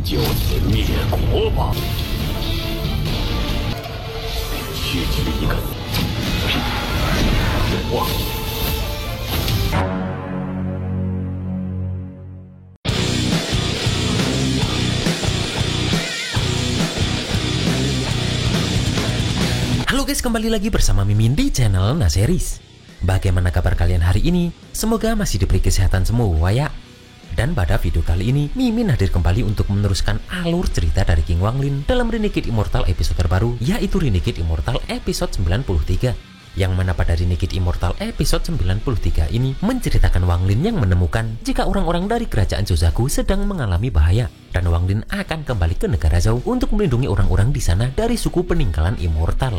就此灭国吧！区区一个人王。Halo guys, kembali lagi bersama Mimin di channel Naseries. Bagaimana kabar kalian hari ini? Semoga masih diberi kesehatan semua ya. Dan pada video kali ini, Mimin hadir kembali untuk meneruskan alur cerita dari King Wanglin dalam Renegade Immortal episode terbaru, yaitu Renegade Immortal episode 93. Yang mana pada Renegade Immortal episode 93 ini menceritakan Wanglin yang menemukan jika orang-orang dari kerajaan Zozaku sedang mengalami bahaya, dan Wanglin akan kembali ke negara Zou untuk melindungi orang-orang di sana dari suku peninggalan Immortal.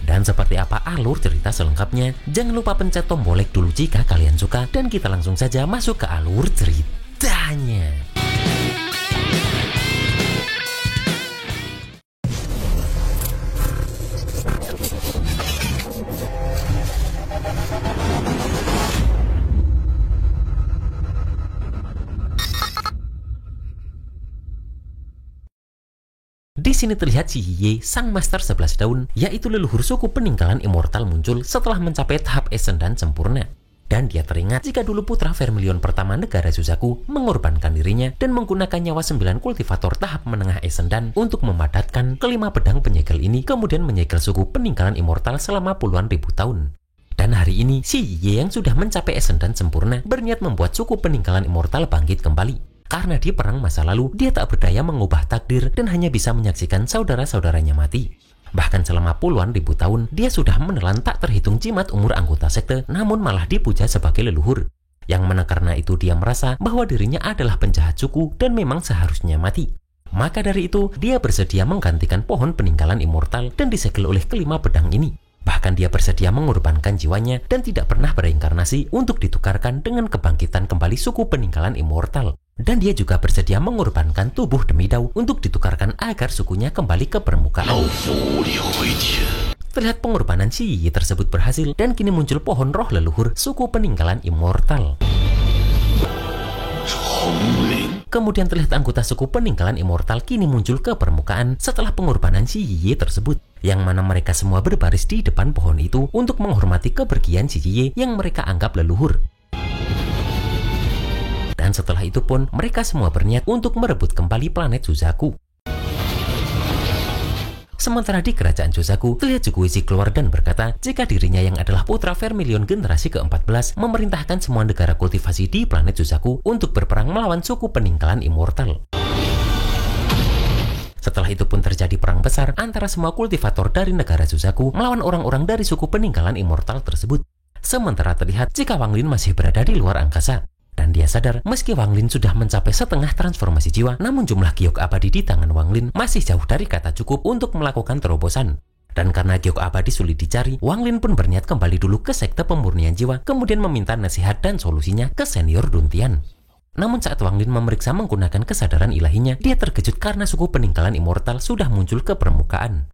Dan seperti apa alur cerita selengkapnya, jangan lupa pencet tombol like dulu jika kalian suka, dan kita langsung saja masuk ke alur ceritanya. Di sini terlihat si Hiye, sang master 11 daun, yaitu leluhur suku peninggalan Immortal muncul setelah mencapai tahap Ascendant sempurna. Dan dia teringat jika dulu putra Vermilion pertama negara Zozaku mengorbankan dirinya dan menggunakan nyawa 9 kultivator tahap menengah Ascendant untuk memadatkan kelima pedang penyegel ini, kemudian menyegel suku peninggalan Immortal selama puluhan ribu tahun. Dan hari ini, si Hiye yang sudah mencapai Ascendant sempurna berniat membuat suku peninggalan Immortal bangkit kembali. Karena di perang masa lalu, dia tak berdaya mengubah takdir dan hanya bisa menyaksikan saudara-saudaranya mati. Bahkan selama puluhan ribu tahun, dia sudah menelan tak terhitung jimat umur anggota sekte, namun malah dipuja sebagai leluhur. Yang mana karena itu dia merasa bahwa dirinya adalah penjahat suku dan memang seharusnya mati. Maka dari itu, dia bersedia menggantikan pohon peninggalan Immortal dan disegel oleh kelima pedang ini. Bahkan dia bersedia mengorbankan jiwanya dan tidak pernah bereinkarnasi untuk ditukarkan dengan kebangkitan kembali suku peninggalan Immortal. Dan dia juga bersedia mengorbankan tubuh demi Dao untuk ditukarkan agar sukunya kembali ke permukaan. Terlihat pengorbanan si Yi tersebut berhasil dan kini muncul pohon roh leluhur suku peninggalan Immortal. Kemudian terlihat anggota suku peninggalan Immortal kini muncul ke permukaan setelah pengorbanan si Yi tersebut, yang mana mereka semua berbaris di depan pohon itu untuk menghormati kepergian si Yi yang mereka anggap leluhur. Dan setelah itu pun mereka semua berniat untuk merebut kembali planet Zozaku. Sementara di kerajaan Zozaku, terlihat Zuguizi keluar dan berkata jika dirinya yang adalah putra Vermilion generasi ke-14 memerintahkan semua negara kultivasi di planet Zozaku untuk berperang melawan suku peninggalan Immortal. Setelah itu pun terjadi perang besar antara semua kultivator dari negara Zozaku melawan orang-orang dari suku peninggalan Immortal tersebut. Sementara terlihat jika Wanglin masih berada di luar angkasa. Dan dia sadar meski Wanglin sudah mencapai setengah transformasi jiwa, namun jumlah giok abadi di tangan Wanglin masih jauh dari kata cukup untuk melakukan terobosan. Dan karena giok abadi sulit dicari, Wanglin pun berniat kembali dulu ke sekte pemurnian jiwa, kemudian meminta nasihat dan solusinya ke senior Duntian. Namun saat Wanglin memeriksa menggunakan kesadaran ilahinya, dia terkejut karena suku peninggalan Immortal sudah muncul ke permukaan.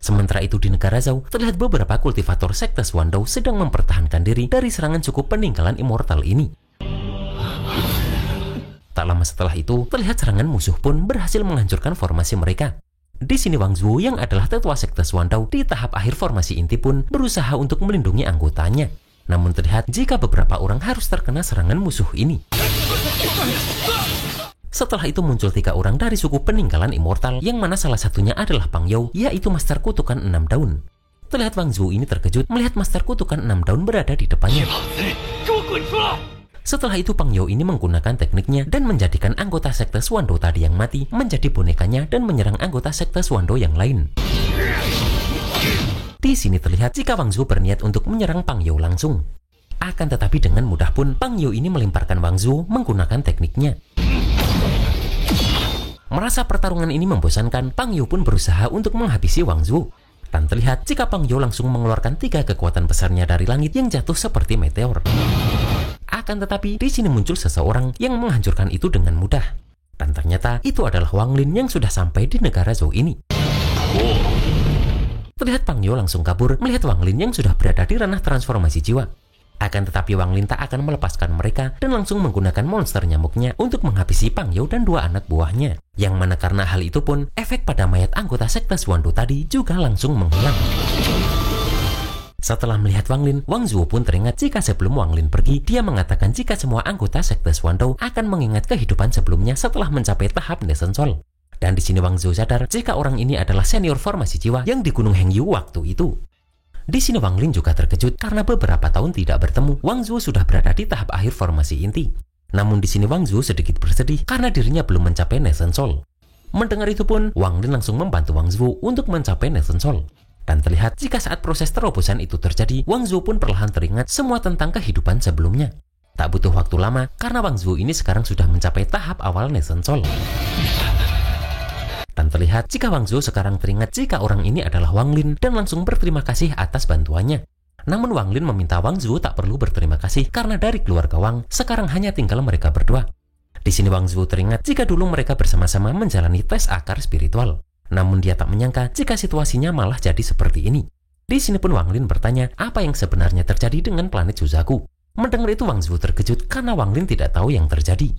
Sementara itu di negara Zou, terlihat beberapa kultivator sekte Swandou sedang mempertahankan diri dari serangan suku peninggalan Immortal ini. Tak lama setelah itu, terlihat serangan musuh pun berhasil menghancurkan formasi mereka. Di sini Wang Zuo yang adalah tetua sekte Swandou di tahap akhir formasi inti pun berusaha untuk melindungi anggotanya. Namun terlihat jika beberapa orang harus terkena serangan musuh ini. Setelah itu muncul 3 orang dari suku peninggalan Immortal, yang mana salah satunya adalah Pang Yao, yaitu Master Kutukan 6 Daun. Terlihat Wang Zuo ini terkejut melihat Master Kutukan 6 Daun berada di depannya. Setelah itu Pang Yao ini menggunakan tekniknya dan menjadikan anggota sekte Swandou tadi yang mati menjadi bonekanya dan menyerang anggota sekte Swandou yang lain. Di sini terlihat jika Wang Zuo berniat untuk menyerang Pang Yao langsung. Akan tetapi dengan mudah pun Pang Yao ini melemparkan Wang Zuo menggunakan tekniknya. Merasa pertarungan ini membosankan, Pang Yao pun berusaha untuk menghabisi Wang Zuo. Dan terlihat jika Pang Yao langsung mengeluarkan 3 kekuatan besarnya dari langit yang jatuh seperti meteor. Akan tetapi di sini muncul seseorang yang menghancurkan itu dengan mudah. Dan ternyata itu adalah Wanglin yang sudah sampai di negara Zou ini. Terlihat Pang Yao langsung kabur melihat Wanglin yang sudah berada di ranah transformasi jiwa. Akan tetapi Wang Lin tak akan melepaskan mereka dan langsung menggunakan monster nyamuknya untuk menghabisi Pang Yao dan 2 anak buahnya. Yang mana karena hal itu pun, efek pada mayat anggota sekte Suando tadi juga langsung menghilang. Setelah melihat Wang Lin, Wang Zuo pun teringat jika sebelum Wang Lin pergi, dia mengatakan jika semua anggota sekte Suando akan mengingat kehidupan sebelumnya setelah mencapai tahap Nation Soul. Dan di sini Wang Zuo sadar jika orang ini adalah senior formasi jiwa yang di Gunung Hengyu waktu itu. Di sini Wang Lin juga terkejut karena beberapa tahun tidak bertemu, Wang Zuo sudah berada di tahap akhir formasi inti. Namun di sini Wang Zuo sedikit bersedih karena dirinya belum mencapai Nation Soul. Mendengar itu pun, Wang Lin langsung membantu Wang Zuo untuk mencapai Nation Soul. Dan terlihat jika saat proses terobosan itu terjadi, Wang Zuo pun perlahan teringat semua tentang kehidupan sebelumnya. Tak butuh waktu lama karena Wang Zuo ini sekarang sudah mencapai tahap awal Nation Soul. Dan terlihat jika Wang Zuo sekarang teringat jika orang ini adalah Wang Lin dan langsung berterima kasih atas bantuannya. Namun Wang Lin meminta Wang Zuo tak perlu berterima kasih karena dari keluarga Wang sekarang hanya tinggal mereka berdua. Di sini Wang Zuo teringat jika dulu mereka bersama-sama menjalani tes akar spiritual. Namun dia tak menyangka jika situasinya malah jadi seperti ini. Di sini pun Wang Lin bertanya apa yang sebenarnya terjadi dengan planet Suzaku. Mendengar itu Wang Zuo terkejut karena Wang Lin tidak tahu yang terjadi.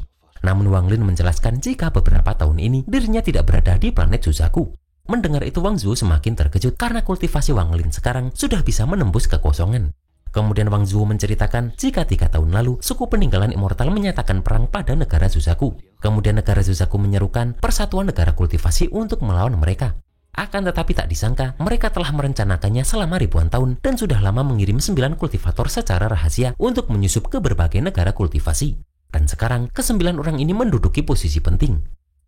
Namun Wang Lin menjelaskan jika beberapa tahun ini dirinya tidak berada di planet Suzaku. Mendengar itu Wang Zuo semakin terkejut karena kultivasi Wang Lin sekarang sudah bisa menembus kekosongan. Kemudian Wang Zuo menceritakan jika 3 tahun lalu suku peninggalan immortal menyatakan perang pada negara Suzaku. Kemudian negara Suzaku menyerukan persatuan negara kultivasi untuk melawan mereka. Akan tetapi tak disangka mereka telah merencanakannya selama ribuan tahun dan sudah lama mengirim 9 kultivator secara rahasia untuk menyusup ke berbagai negara kultivasi. Dan sekarang ke-9 orang ini menduduki posisi penting.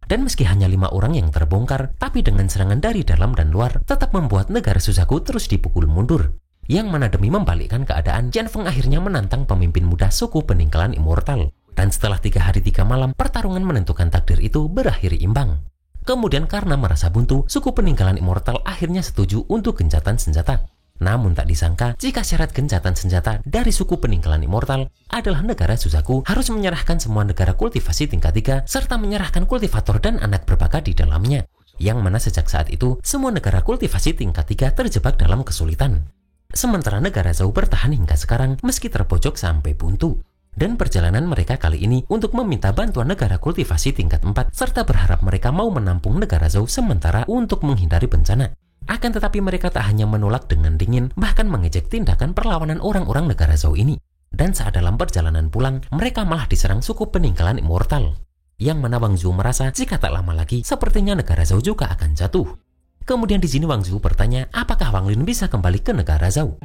Dan meski hanya 5 orang yang terbongkar, tapi dengan serangan dari dalam dan luar tetap membuat negara Suzaku terus dipukul mundur. Yang mana demi membalikkan keadaan, Jian Feng akhirnya menantang pemimpin muda suku peninggalan immortal. Dan setelah 3 hari 3 malam, pertarungan menentukan takdir itu berakhir imbang. Kemudian karena merasa buntu, suku peninggalan immortal akhirnya setuju untuk gencatan senjata. Namun tak disangka jika syarat gencatan senjata dari suku peninggalan immortal adalah negara Suzaku harus menyerahkan semua negara kultivasi tingkat 3 serta menyerahkan kultivator dan anak berbakat di dalamnya. Yang mana sejak saat itu, semua negara kultivasi tingkat 3 terjebak dalam kesulitan. Sementara negara Zhou bertahan hingga sekarang meski terpojok sampai buntu. Dan perjalanan mereka kali ini untuk meminta bantuan negara kultivasi tingkat 4 serta berharap mereka mau menampung negara Zhou sementara untuk menghindari bencana. Akan tetapi mereka tak hanya menolak dengan dingin, bahkan mengejek tindakan perlawanan orang-orang negara Zhou ini. Dan saat dalam perjalanan pulang, mereka malah diserang suku peninggalan immortal. Yang mana Wang Zuo merasa jika tak lama lagi, sepertinya negara Zhou juga akan jatuh. Kemudian di sini Wang Zuo bertanya, apakah Wang Lin bisa kembali ke negara Zhou?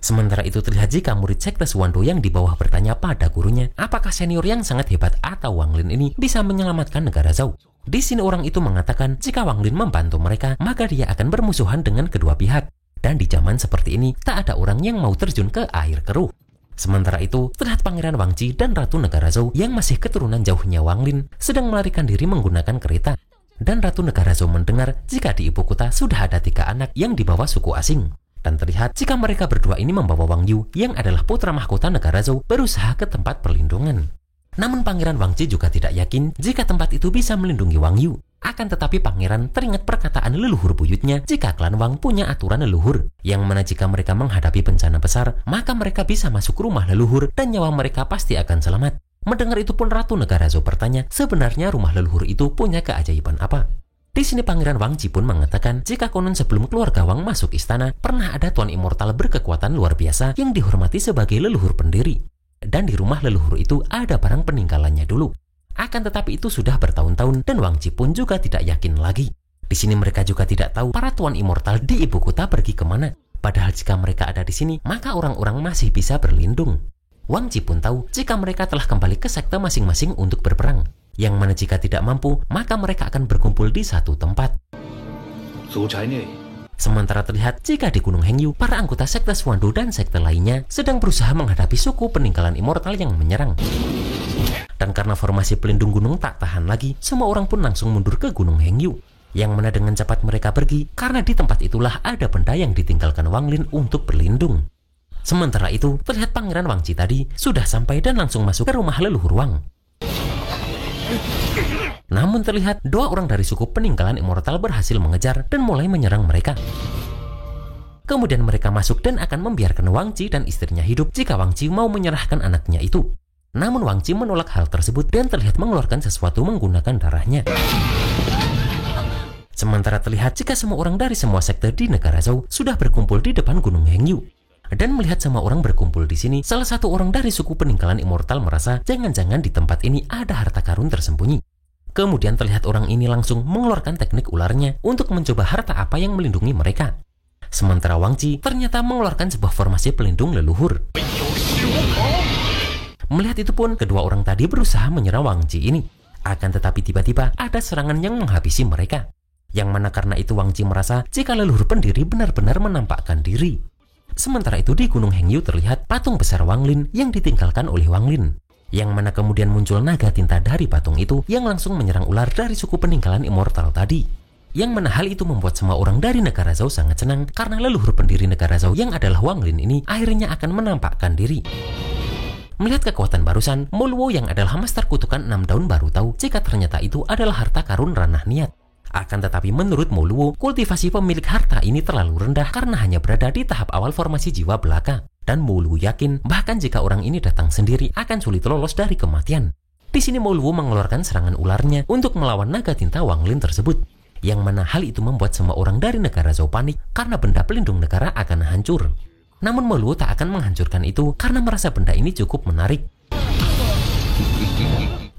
Sementara itu terlihat jika murid sekte Suando yang di bawah bertanya pada gurunya, apakah senior yang sangat hebat atau Wang Lin ini bisa menyelamatkan negara Zhou. Di sini orang itu mengatakan jika Wang Lin membantu mereka, maka dia akan bermusuhan dengan kedua pihak. Dan di zaman seperti ini, tak ada orang yang mau terjun ke air keruh. Sementara itu, terlihat Pangeran Wang Ji dan Ratu Negara Zhou yang masih keturunan jauhnya Wang Lin sedang melarikan diri menggunakan kereta. Dan Ratu Negara Zhou mendengar jika di ibu kota sudah ada 3 anak yang dibawa suku asing. Dan terlihat jika mereka berdua ini membawa Wang Yu yang adalah putra mahkota negara Zhou berusaha ke tempat perlindungan. Namun Pangeran Wang Ji juga tidak yakin jika tempat itu bisa melindungi Wang Yu. Akan tetapi pangeran teringat perkataan leluhur buyutnya jika klan Wang punya aturan leluhur, yang mana jika mereka menghadapi bencana besar, maka mereka bisa masuk rumah leluhur dan nyawa mereka pasti akan selamat. Mendengar itu pun Ratu Negara Zhou bertanya, sebenarnya rumah leluhur itu punya keajaiban apa? Di sini Pangeran Wang Ji pun mengatakan jika konon sebelum keluarga Wang masuk istana, pernah ada Tuan Immortal berkekuatan luar biasa yang dihormati sebagai leluhur pendiri. Dan di rumah leluhur itu ada barang peninggalannya dulu. Akan tetapi itu sudah bertahun-tahun dan Wang Ji pun juga tidak yakin lagi. Di sini mereka juga tidak tahu para Tuan Immortal di ibu kota pergi kemana. Padahal jika mereka ada di sini, maka orang-orang masih bisa berlindung. Wang Ji pun tahu jika mereka telah kembali ke sekte masing-masing untuk berperang. Yang mana jika tidak mampu, maka mereka akan berkumpul di satu tempat. Sementara terlihat jika di Gunung Hengyu, para anggota sekte Suando dan sekte lainnya sedang berusaha menghadapi suku peninggalan immortal yang menyerang. Dan karena formasi pelindung gunung tak tahan lagi, semua orang pun langsung mundur ke Gunung Hengyu. Yang mana dengan cepat mereka pergi, karena di tempat itulah ada benda yang ditinggalkan Wang Lin untuk berlindung. Sementara itu, terlihat Pangeran Wang Ji tadi sudah sampai dan langsung masuk ke rumah leluhur Wang. Namun terlihat 2 orang dari suku peninggalan immortal berhasil mengejar dan mulai menyerang mereka. Kemudian mereka masuk dan akan membiarkan Wang Ji dan istrinya hidup jika Wang Ji mau menyerahkan anaknya itu. Namun Wang Ji menolak hal tersebut dan terlihat mengeluarkan sesuatu menggunakan darahnya. Sementara terlihat jika semua orang dari semua sekte di negara Zhou sudah berkumpul di depan Gunung Hengyu. Dan melihat semua orang berkumpul di sini, salah satu orang dari suku peninggalan immortal merasa jangan-jangan di tempat ini ada harta karun tersembunyi. Kemudian terlihat orang ini langsung mengeluarkan teknik ularnya untuk mencoba harta apa yang melindungi mereka. Sementara Wang Ji ternyata mengeluarkan sebuah formasi pelindung leluhur. Melihat itu pun, kedua orang tadi berusaha menyerang Wang Ji ini. Akan tetapi tiba-tiba ada serangan yang menghabisi mereka. Yang mana karena itu Wang Ji merasa jika leluhur pendiri benar-benar menampakkan diri. Sementara itu di Gunung Hengyu terlihat patung besar Wang Lin yang ditinggalkan oleh Wang Lin. Yang mana kemudian muncul naga tinta dari patung itu yang langsung menyerang ular dari suku peninggalan immortal tadi. Yang mana hal itu membuat semua orang dari negara Zhou sangat senang karena leluhur pendiri negara Zhou yang adalah Wang Lin ini akhirnya akan menampakkan diri. Melihat kekuatan barusan, Mo Luo yang adalah master kutukan 6 daun baru tahu jika ternyata itu adalah harta karun ranah niat. Akan tetapi menurut Mo Luo, kultivasi pemilik harta ini terlalu rendah karena hanya berada di tahap awal formasi jiwa belaka. Dan Mo Luo yakin bahkan jika orang ini datang sendiri akan sulit lolos dari kematian. Di sini Mo Luo mengeluarkan serangan ularnya untuk melawan naga tinta Wang Lin tersebut. Yang mana hal itu membuat semua orang dari negara Zhou panik karena benda pelindung negara akan hancur. Namun Mo Luo tak akan menghancurkan itu karena merasa benda ini cukup menarik.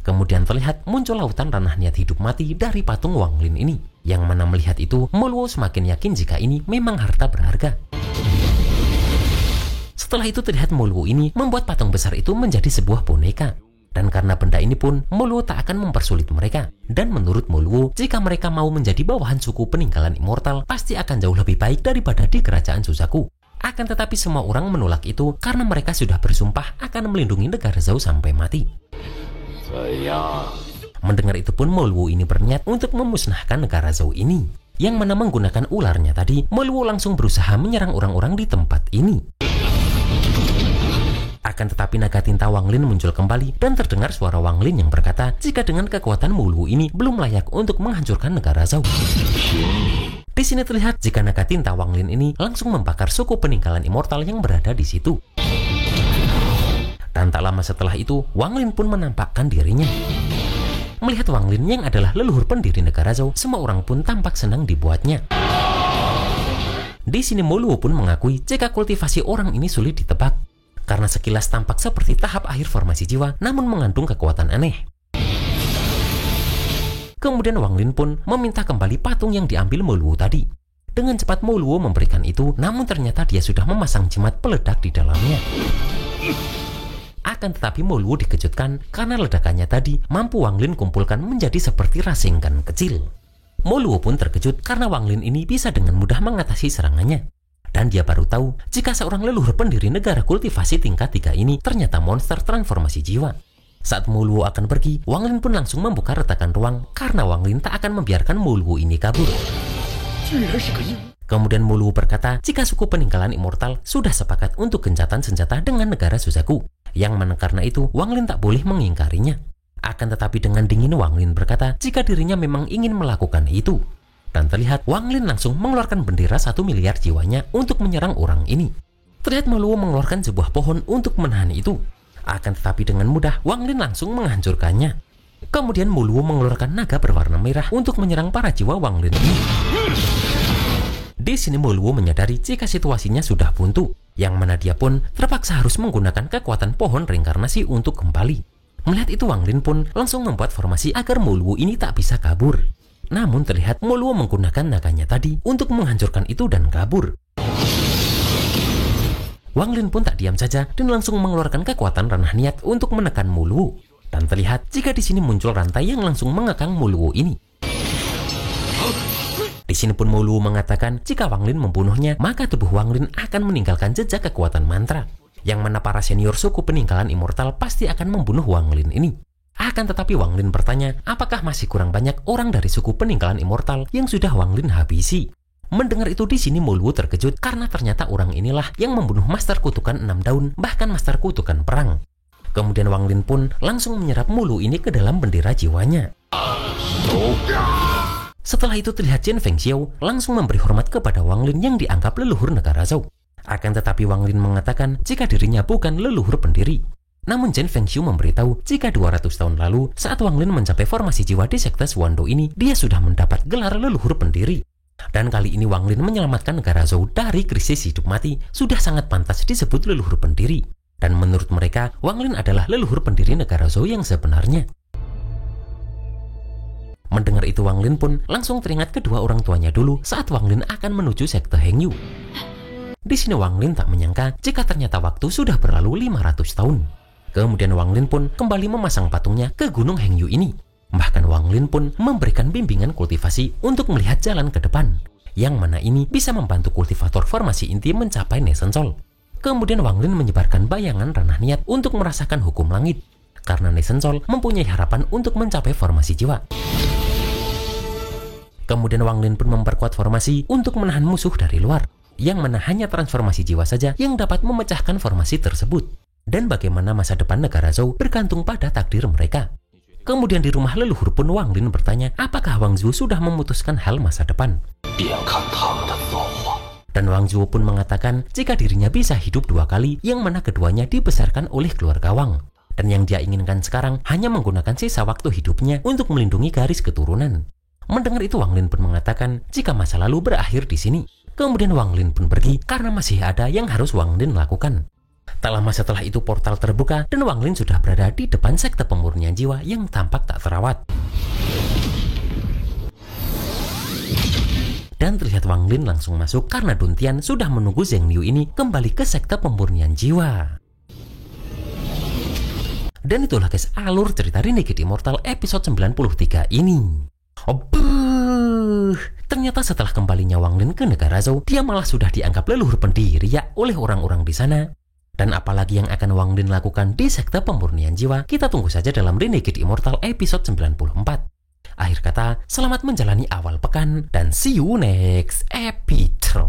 Kemudian terlihat muncul lautan ranah niat hidup mati dari patung Wang Lin ini. Yang mana melihat itu, Mo Luo semakin yakin jika ini memang harta berharga. Setelah itu terlihat Mo Luo ini membuat patung besar itu menjadi sebuah boneka. Dan karena benda ini pun, Mo Luo tak akan mempersulit mereka. Dan menurut Mo Luo, jika mereka mau menjadi bawahan suku peninggalan immortal, pasti akan jauh lebih baik daripada di kerajaan Suzaku. Akan tetapi semua orang menolak itu karena mereka sudah bersumpah akan melindungi negara Zhou sampai mati. Mendengar itu pun Mo Luo ini berniat untuk memusnahkan negara Zhou ini. Yang mana menggunakan ularnya tadi, Mo Luo langsung berusaha menyerang orang-orang di tempat ini. Akan tetapi naga tinta Wang Lin muncul kembali dan terdengar suara Wang Lin yang berkata jika dengan kekuatan Mo Luo ini belum layak untuk menghancurkan negara Zhou. Di sini terlihat jika naga tinta Wang Lin ini langsung membakar suku peninggalan immortal yang berada di situ. Dan tak lama setelah itu, Wang Lin pun menampakkan dirinya. Melihat Wang Lin yang adalah leluhur pendiri negara Zhou, semua orang pun tampak senang dibuatnya. Di sini Mo Luo pun mengakui jika kultivasi orang ini sulit ditebak. Karena sekilas tampak seperti tahap akhir formasi jiwa, namun mengandung kekuatan aneh. Kemudian Wang Lin pun meminta kembali patung yang diambil Mo Luo tadi. Dengan cepat Mo Luo memberikan itu, namun ternyata dia sudah memasang jimat peledak di dalamnya. Akan tetapi Mo Luo dikejutkan karena ledakannya tadi mampu Wang Lin kumpulkan menjadi seperti rasengan kecil. Mo Luo pun terkejut karena Wang Lin ini bisa dengan mudah mengatasi serangannya. Dan dia baru tahu jika seorang leluhur pendiri negara kultivasi tingkat 3 ini ternyata monster transformasi jiwa. Saat Mo Luo akan pergi, Wang Lin pun langsung membuka retakan ruang karena Wang Lin tak akan membiarkan Mo Luo ini kabur. Kemudian Mo Luo berkata jika suku peninggalan immortal sudah sepakat untuk gencatan senjata dengan negara Suzaku. Yang mana karena itu Wang Lin tak boleh mengingkarinya. Akan tetapi dengan dingin Wang Lin berkata jika dirinya memang ingin melakukan itu. Dan terlihat Wang Lin langsung mengeluarkan bendera 1 miliar jiwanya untuk menyerang orang ini. Terlihat Mo Luo mengeluarkan sebuah pohon untuk menahan itu. Akan tetapi dengan mudah Wang Lin langsung menghancurkannya. Kemudian Mo Luo mengeluarkan naga berwarna merah untuk menyerang para jiwa Wang Lin ini. Di sini Mo Luo menyadari jika situasinya sudah buntu. Yang mana dia pun terpaksa harus menggunakan kekuatan pohon reinkarnasi untuk kembali. Melihat itu Wang Lin pun langsung membuat formasi agar Mo Luo ini tak bisa kabur. Namun terlihat Mo Luo menggunakan naganya tadi untuk menghancurkan itu dan kabur. Wang Lin pun tak diam saja dan langsung mengeluarkan kekuatan ranah niat untuk menekan Mo Luo. Dan terlihat jika di sini muncul rantai yang langsung mengekang Mo Luo ini. Di sini pun Mo Luo mengatakan jika Wang Lin membunuhnya, maka tubuh Wang Lin akan meninggalkan jejak kekuatan mantra. Yang mana para senior suku peninggalan immortal pasti akan membunuh Wang Lin ini. Akan tetapi Wang Lin bertanya, apakah masih kurang banyak orang dari suku peninggalan immortal yang sudah Wang Lin habisi? Mendengar itu di sini Mo Luo terkejut karena ternyata orang inilah yang membunuh master kutukan 6 daun, bahkan master kutukan perang. Kemudian Wang Lin pun langsung menyerap Mo Luo ini ke dalam bendera jiwanya. Setelah itu terlihat Chen Fengxiu langsung memberi hormat kepada Wang Lin yang dianggap leluhur negara Zhou. Akan tetapi Wang Lin mengatakan jika dirinya bukan leluhur pendiri. Namun Chen Fengxiu memberitahu jika 200 tahun lalu saat Wang Lin mencapai formasi jiwa di sekte Suando ini, dia sudah mendapat gelar leluhur pendiri. Dan kali ini Wang Lin menyelamatkan negara Zhou dari krisis hidup mati, sudah sangat pantas disebut leluhur pendiri. Dan menurut mereka, Wang Lin adalah leluhur pendiri negara Zhou yang sebenarnya. Mendengar itu Wang Lin pun langsung teringat kedua orang tuanya dulu saat Wang Lin akan menuju sekte Hengyu. Di sini Wang Lin tak menyangka jika ternyata waktu sudah berlalu 500 tahun. Kemudian Wang Lin pun kembali memasang patungnya ke gunung Hengyu ini. Bahkan Wang Lin pun memberikan bimbingan kultivasi untuk melihat jalan ke depan, yang mana ini bisa membantu kultivator formasi inti mencapai Nesencol. Kemudian Wang Lin menyebarkan bayangan ranah niat untuk merasakan hukum langit, karena Nesencol mempunyai harapan untuk mencapai formasi jiwa. Kemudian Wang Lin pun memperkuat formasi untuk menahan musuh dari luar, yang mana hanya transformasi jiwa saja yang dapat memecahkan formasi tersebut. Dan bagaimana masa depan negara Zhou bergantung pada takdir mereka. Kemudian di rumah leluhur pun Wang Lin bertanya apakah Wang Zuo sudah memutuskan hal masa depan. Dan Wang Zuo pun mengatakan jika dirinya bisa hidup 2 kali, yang mana keduanya dibesarkan oleh keluarga Wang. Dan yang dia inginkan sekarang hanya menggunakan sisa waktu hidupnya untuk melindungi garis keturunan. Mendengar itu Wang Lin pun mengatakan jika masa lalu berakhir di sini. Kemudian Wang Lin pun pergi karena masih ada yang harus Wang Lin lakukan. Tak lama setelah itu portal terbuka dan Wang Lin sudah berada di depan sekte pemurnian jiwa yang tampak tak terawat. Dan terlihat Wang Lin langsung masuk karena Dun Tian sudah menunggu Zheng Liu ini kembali ke sekte pemurnian jiwa. Dan itulah guys alur cerita Renegade Immortal episode 93 ini. Ternyata setelah kembalinya Wang Lin ke negara Zhou, dia malah sudah dianggap leluhur pendiri ya oleh orang-orang di sana. Dan apalagi yang akan Wang Lin lakukan di sekte pemurnian jiwa, kita tunggu saja dalam Renegade Immortal episode 94. Akhir kata, selamat menjalani awal pekan dan see you next episode.